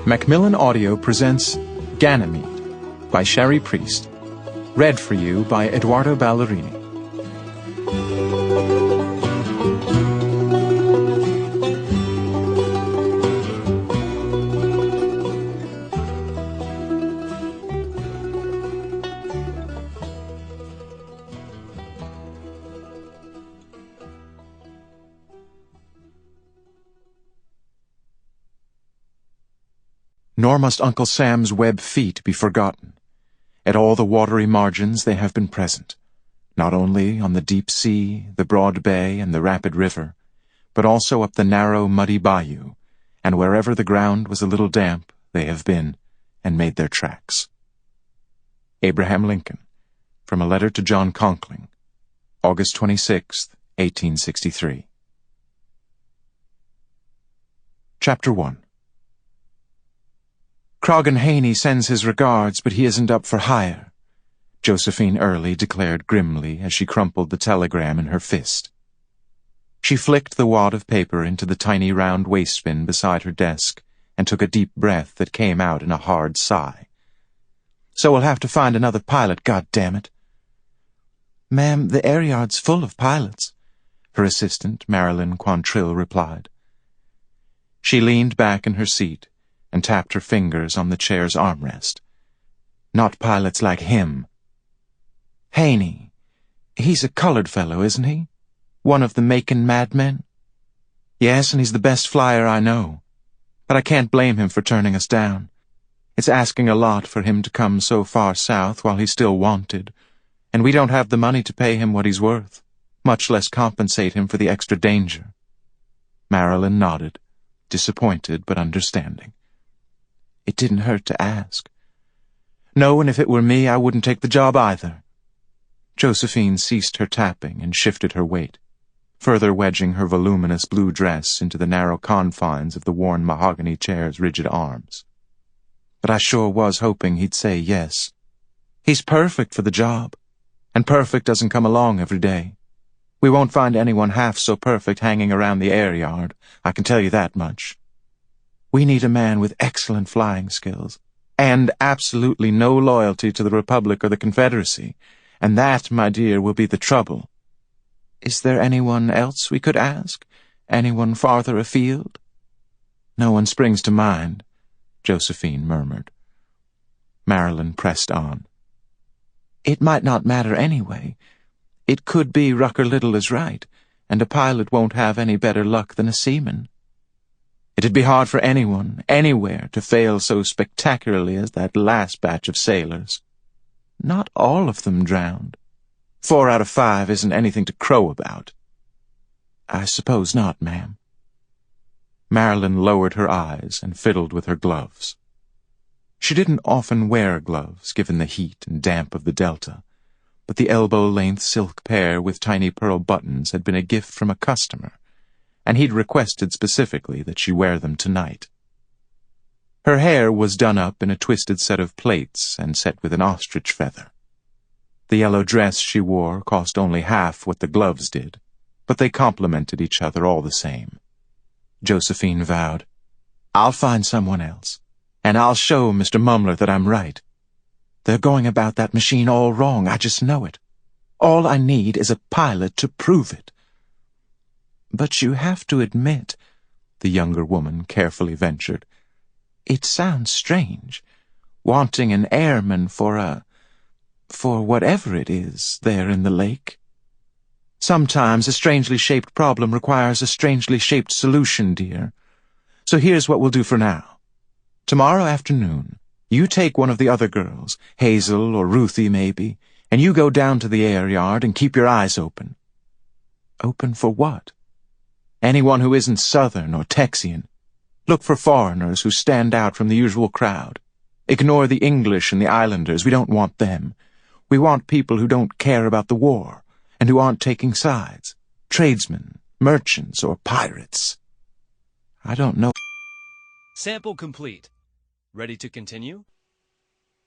Macmillan Audio presents Ganymede by Cherie Priest, read for you by Edoardo Ballerini. Nor must Uncle Sam's web feet be forgotten. At all the watery margins they have been present, not only on the deep sea, the broad bay, and the rapid river, but also up the narrow, muddy bayou, and wherever the ground was a little damp, they have been, and made their tracks. Abraham Lincoln, from a letter to John Conkling, August 26, 1863. Chapter 1. Croghan Haney sends his regards, but he isn't up for hire, Josephine Early declared grimly as she crumpled the telegram in her fist. She flicked the wad of paper into the tiny round wastebin beside her desk and took a deep breath that came out in a hard sigh. "So we'll have to find another pilot, goddammit." "Ma'am, the air yard's full of pilots," her assistant, Marilyn Quantrill, replied. She leaned back in her seat and tapped her fingers on the chair's armrest. "Not pilots like him." "Haney. He's a colored fellow, isn't he? One of the Macon madmen?" "Yes, and he's the best flyer I know. But I can't blame him for turning us down. It's asking a lot for him to come so far south while he's still wanted, and we don't have the money to pay him what he's worth, much less compensate him for the extra danger." Marilyn nodded, disappointed but understanding. "It didn't hurt to ask." "No, and if it were me, I wouldn't take the job either." Josephine ceased her tapping and shifted her weight, further wedging her voluminous blue dress into the narrow confines of the worn mahogany chair's rigid arms. "But I sure was hoping he'd say yes. He's perfect for the job, and perfect doesn't come along every day. We won't find anyone half so perfect hanging around the air yard, I can tell you that much. We need a man with excellent flying skills, and absolutely no loyalty to the Republic or the Confederacy, and that, my dear, will be the trouble. Is there anyone else we could ask? Anyone farther afield?" "No one springs to mind," Josephine murmured. Marilyn pressed on. "It might not matter anyway. It could be Rucker Little is right, and a pilot won't have any better luck than a seaman. It'd be hard for anyone, anywhere, to fail so spectacularly as that last batch of sailors. Not all of them drowned. 4 out of 5 isn't anything to crow about." "I suppose not, ma'am." Marilyn lowered her eyes and fiddled with her gloves. She didn't often wear gloves, given the heat and damp of the Delta, but the elbow-length silk pair with tiny pearl buttons had been a gift from a customer, and he'd requested specifically that she wear them tonight. Her hair was done up in a twisted set of plaits and set with an ostrich feather. The yellow dress she wore cost only half what the gloves did, but they complemented each other all the same. Josephine vowed, "I'll find someone else, and I'll show Mr. Mumler that I'm right. They're going about that machine all wrong, I just know it. All I need is a pilot to prove it." "But you have to admit," the younger woman carefully ventured, "it sounds strange, wanting an airman for whatever it is there in the lake. Sometimes a strangely shaped problem requires a strangely shaped solution, dear. So here's what we'll do for now. Tomorrow afternoon, you take one of the other girls, Hazel or Ruthie maybe, and you go down to the air yard and keep your eyes open." "Open for what?" "Anyone who isn't Southern or Texian. Look for foreigners who stand out from the usual crowd. Ignore the English and the islanders. We don't want them. We want people who don't care about the war, and who aren't taking sides. Tradesmen, merchants, or pirates." "I don't know." Sample complete. Ready to continue?